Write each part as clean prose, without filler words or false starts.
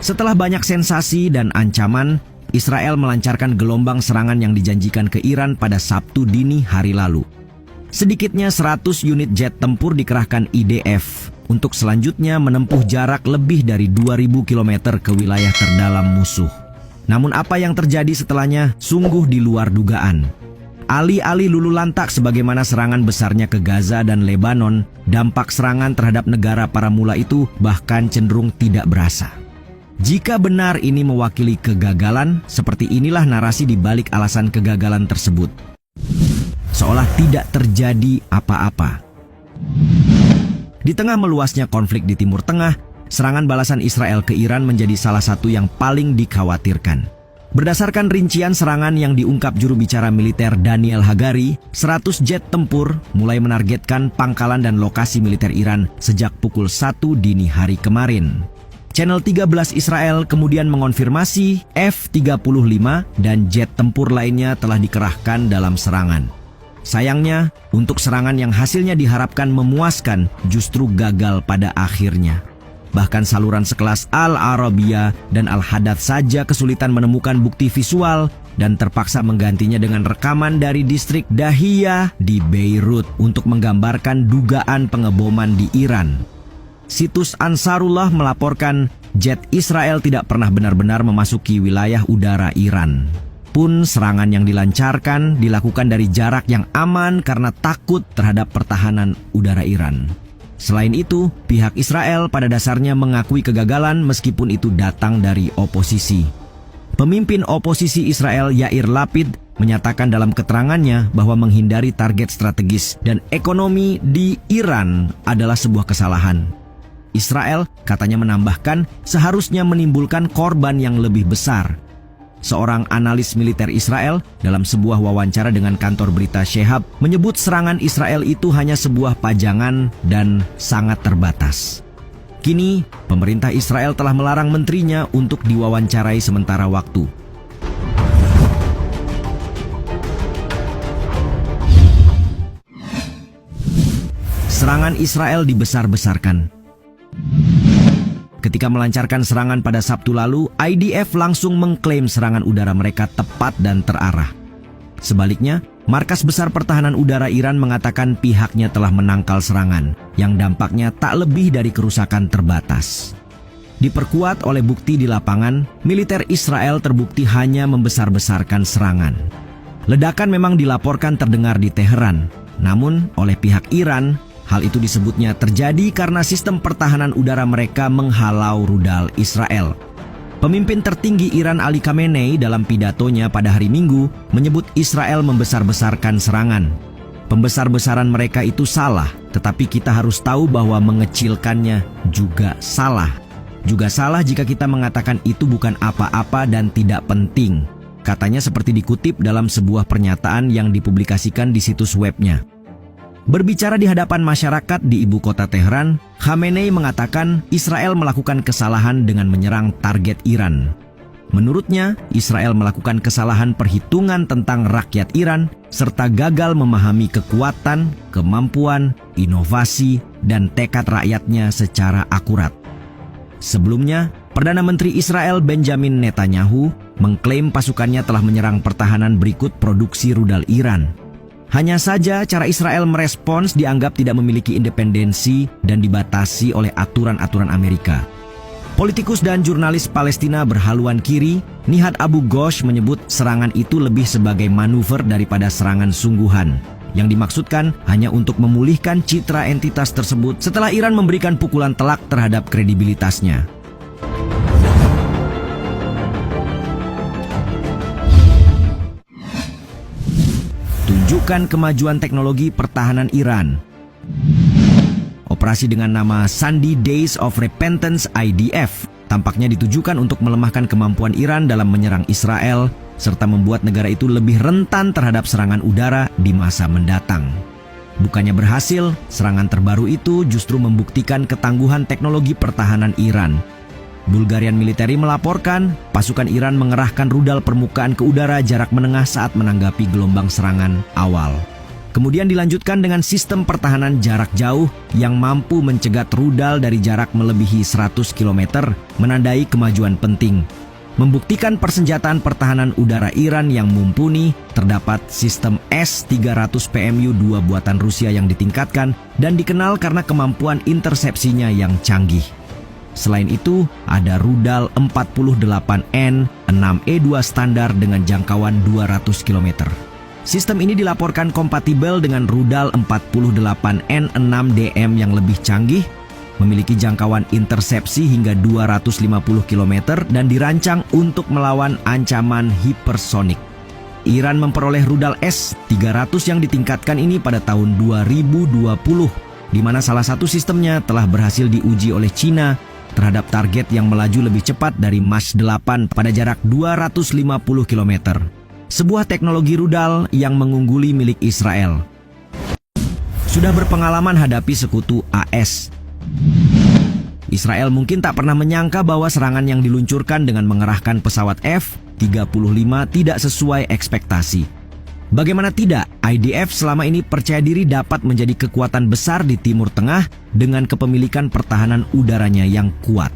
Setelah banyak sensasi dan ancaman, Israel melancarkan gelombang serangan yang dijanjikan ke Iran pada Sabtu dini hari lalu. Sedikitnya 100 unit jet tempur dikerahkan IDF untuk selanjutnya menempuh jarak lebih dari 2.000 km ke wilayah terdalam musuh. Namun apa yang terjadi setelahnya sungguh di luar dugaan. Alih-alih lulu lantak sebagaimana serangan besarnya ke Gaza dan Lebanon, dampak serangan terhadap negara para mula itu bahkan cenderung tidak berasa. Jika benar ini mewakili kegagalan, seperti inilah narasi di balik alasan kegagalan tersebut. Seolah tidak terjadi apa-apa. Di tengah meluasnya konflik di Timur Tengah, serangan balasan Israel ke Iran menjadi salah satu yang paling dikhawatirkan. Berdasarkan rincian serangan yang diungkap juru bicara militer Daniel Hagari, 100 jet tempur mulai menargetkan pangkalan dan lokasi militer Iran sejak pukul 1 dini hari kemarin. Channel 13 Israel kemudian mengonfirmasi F-35 dan jet tempur lainnya telah dikerahkan dalam serangan. Sayangnya, untuk serangan yang hasilnya diharapkan memuaskan justru gagal pada akhirnya. Bahkan saluran sekelas Al-Arabiya dan Al-Hadath saja kesulitan menemukan bukti visual dan terpaksa menggantinya dengan rekaman dari distrik Dahiyah di Beirut untuk menggambarkan dugaan pengeboman di Iran. Situs Ansarullah melaporkan jet Israel tidak pernah benar-benar memasuki wilayah udara Iran. Pun serangan yang dilancarkan dilakukan dari jarak yang aman karena takut terhadap pertahanan udara Iran. Selain itu, pihak Israel pada dasarnya mengakui kegagalan meskipun itu datang dari oposisi. Pemimpin oposisi Israel Yair Lapid menyatakan dalam keterangannya bahwa menghindari target strategis dan ekonomi di Iran adalah sebuah kesalahan. Israel katanya menambahkan seharusnya menimbulkan korban yang lebih besar. Seorang analis militer Israel dalam sebuah wawancara dengan kantor berita Shehab menyebut serangan Israel itu hanya sebuah pajangan dan sangat terbatas. Kini, pemerintah Israel telah melarang menterinya untuk diwawancarai sementara waktu. Serangan Israel dibesar-besarkan. Ketika melancarkan serangan pada Sabtu lalu, IDF langsung mengklaim serangan udara mereka tepat dan terarah. Sebaliknya, Markas Besar Pertahanan Udara Iran mengatakan pihaknya telah menangkal serangan, yang dampaknya tak lebih dari kerusakan terbatas. Diperkuat oleh bukti di lapangan, militer Israel terbukti hanya membesar-besarkan serangan. Ledakan memang dilaporkan terdengar di Teheran, namun oleh pihak Iran, hal itu disebutnya terjadi karena sistem pertahanan udara mereka menghalau rudal Israel. Pemimpin tertinggi Iran Ali Khamenei dalam pidatonya pada hari Minggu menyebut Israel membesar-besarkan serangan. Pembesar-besaran mereka itu salah, tetapi kita harus tahu bahwa mengecilkannya juga salah. Juga salah jika kita mengatakan itu bukan apa-apa dan tidak penting. Katanya seperti dikutip dalam sebuah pernyataan yang dipublikasikan di situs webnya. Berbicara di hadapan masyarakat di ibu kota Teheran, Khamenei mengatakan Israel melakukan kesalahan dengan menyerang target Iran. Menurutnya, Israel melakukan kesalahan perhitungan tentang rakyat Iran serta gagal memahami kekuatan, kemampuan, inovasi, dan tekad rakyatnya secara akurat. Sebelumnya, Perdana Menteri Israel Benjamin Netanyahu mengklaim pasukannya telah menyerang pertahanan berikut produksi rudal Iran. Hanya saja cara Israel merespons dianggap tidak memiliki independensi dan dibatasi oleh aturan-aturan Amerika. Politikus dan jurnalis Palestina berhaluan kiri, Nihad Abu Ghosh menyebut serangan itu lebih sebagai manuver daripada serangan sungguhan, yang dimaksudkan hanya untuk memulihkan citra entitas tersebut setelah Iran memberikan pukulan telak terhadap kredibilitasnya. Tunjukkan kemajuan teknologi pertahanan Iran. Operasi dengan nama Sunday Days of Repentance IDF tampaknya ditujukan untuk melemahkan kemampuan Iran dalam menyerang Israel serta membuat negara itu lebih rentan terhadap serangan udara di masa mendatang. Bukannya berhasil, serangan terbaru itu justru membuktikan ketangguhan teknologi pertahanan Iran. Bulgarian Military melaporkan pasukan Iran mengerahkan rudal permukaan ke udara jarak menengah saat menanggapi gelombang serangan awal. Kemudian dilanjutkan dengan sistem pertahanan jarak jauh yang mampu mencegat rudal dari jarak melebihi 100 km, menandai kemajuan penting. Membuktikan persenjataan pertahanan udara Iran yang mumpuni, terdapat sistem S-300 PMU-2 buatan Rusia yang ditingkatkan dan dikenal karena kemampuan intersepsinya yang canggih. Selain itu, ada rudal 48N-6E2 standar dengan jangkauan 200 km. Sistem ini dilaporkan kompatibel dengan rudal 48N6DM yang lebih canggih, memiliki jangkauan intersepsi hingga 250 km dan dirancang untuk melawan ancaman hipersonik. Iran memperoleh rudal S-300 yang ditingkatkan ini pada tahun 2020, di mana salah satu sistemnya telah berhasil diuji oleh China terhadap target yang melaju lebih cepat dari Mach 8 pada jarak 250 km. Sebuah teknologi rudal yang mengungguli milik Israel. Sudah berpengalaman hadapi sekutu AS. Israel mungkin tak pernah menyangka bahwa serangan yang diluncurkan dengan mengerahkan pesawat F-35 tidak sesuai ekspektasi. Bagaimana tidak, IDF selama ini percaya diri dapat menjadi kekuatan besar di Timur Tengah dengan kepemilikan pertahanan udaranya yang kuat.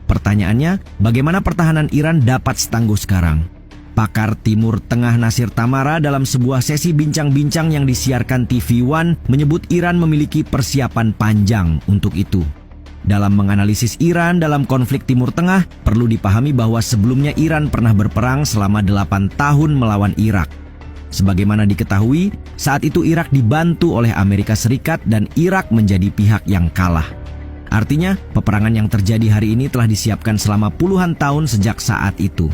Pertanyaannya, bagaimana pertahanan Iran dapat setangguh sekarang? Pakar Timur Tengah Nasir Tamara dalam sebuah sesi bincang-bincang yang disiarkan TV One menyebut Iran memiliki persiapan panjang untuk itu. Dalam menganalisis Iran dalam konflik Timur Tengah, perlu dipahami bahwa sebelumnya Iran pernah berperang selama 8 tahun melawan Irak. Sebagaimana diketahui, saat itu Irak dibantu oleh Amerika Serikat dan Irak menjadi pihak yang kalah. Artinya, peperangan yang terjadi hari ini telah disiapkan selama puluhan tahun sejak saat itu.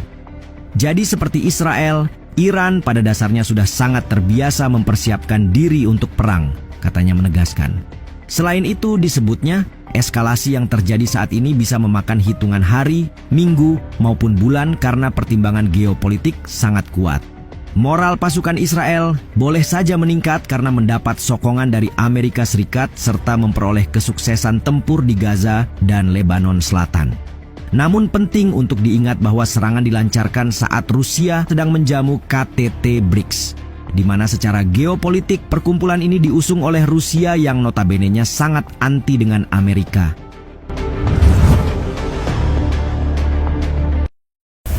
Jadi seperti Israel, Iran pada dasarnya sudah sangat terbiasa mempersiapkan diri untuk perang, katanya menegaskan. Selain itu disebutnya, eskalasi yang terjadi saat ini bisa memakan hitungan hari, minggu, maupun bulan karena pertimbangan geopolitik sangat kuat. Moral pasukan Israel boleh saja meningkat karena mendapat sokongan dari Amerika Serikat serta memperoleh kesuksesan tempur di Gaza dan Lebanon Selatan. Namun penting untuk diingat bahwa serangan dilancarkan saat Rusia sedang menjamu KTT BRICS, di mana secara geopolitik perkumpulan ini diusung oleh Rusia yang notabene-nya sangat anti dengan Amerika.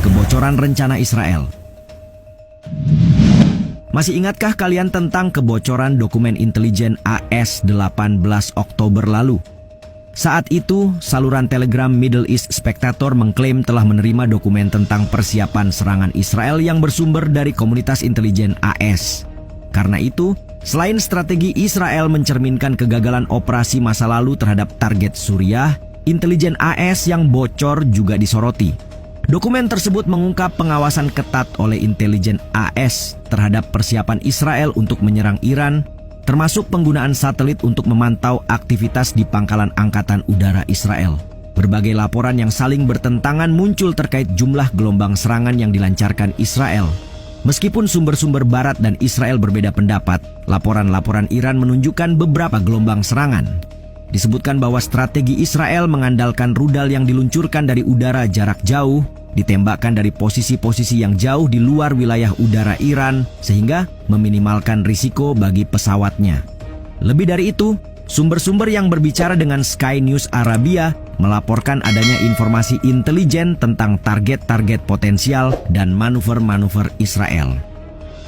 Kebocoran rencana Israel. Masih ingatkah kalian tentang kebocoran dokumen intelijen AS 18 Oktober lalu? Saat itu, saluran Telegram Middle East Spectator mengklaim telah menerima dokumen tentang persiapan serangan Israel yang bersumber dari komunitas intelijen AS. Karena itu, selain strategi Israel mencerminkan kegagalan operasi masa lalu terhadap target Suriah, intelijen AS yang bocor juga disoroti. Dokumen tersebut mengungkap pengawasan ketat oleh intelijen AS terhadap persiapan Israel untuk menyerang Iran, termasuk penggunaan satelit untuk memantau aktivitas di pangkalan angkatan udara Israel. Berbagai laporan yang saling bertentangan muncul terkait jumlah gelombang serangan yang dilancarkan Israel. Meskipun sumber-sumber Barat dan Israel berbeda pendapat, laporan-laporan Iran menunjukkan beberapa gelombang serangan. Disebutkan bahwa strategi Israel mengandalkan rudal yang diluncurkan dari udara jarak jauh, ditembakkan dari posisi-posisi yang jauh di luar wilayah udara Iran, sehingga meminimalkan risiko bagi pesawatnya. Lebih dari itu, sumber-sumber yang berbicara dengan Sky News Arabia melaporkan adanya informasi intelijen tentang target-target potensial dan manuver-manuver Israel.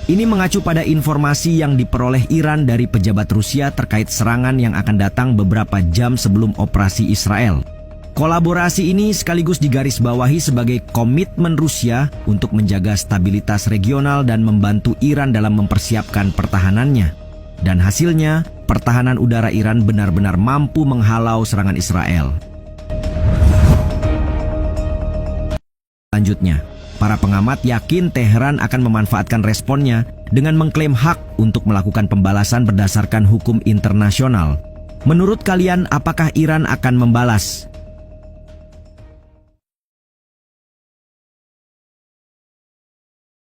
Ini mengacu pada informasi yang diperoleh Iran dari pejabat Rusia terkait serangan yang akan datang beberapa jam sebelum operasi Israel. Kolaborasi ini sekaligus digarisbawahi sebagai komitmen Rusia untuk menjaga stabilitas regional dan membantu Iran dalam mempersiapkan pertahanannya. Dan hasilnya, pertahanan udara Iran benar-benar mampu menghalau serangan Israel. Selanjutnya, para pengamat yakin Teheran akan memanfaatkan responnya dengan mengklaim hak untuk melakukan pembalasan berdasarkan hukum internasional. Menurut kalian, apakah Iran akan membalas?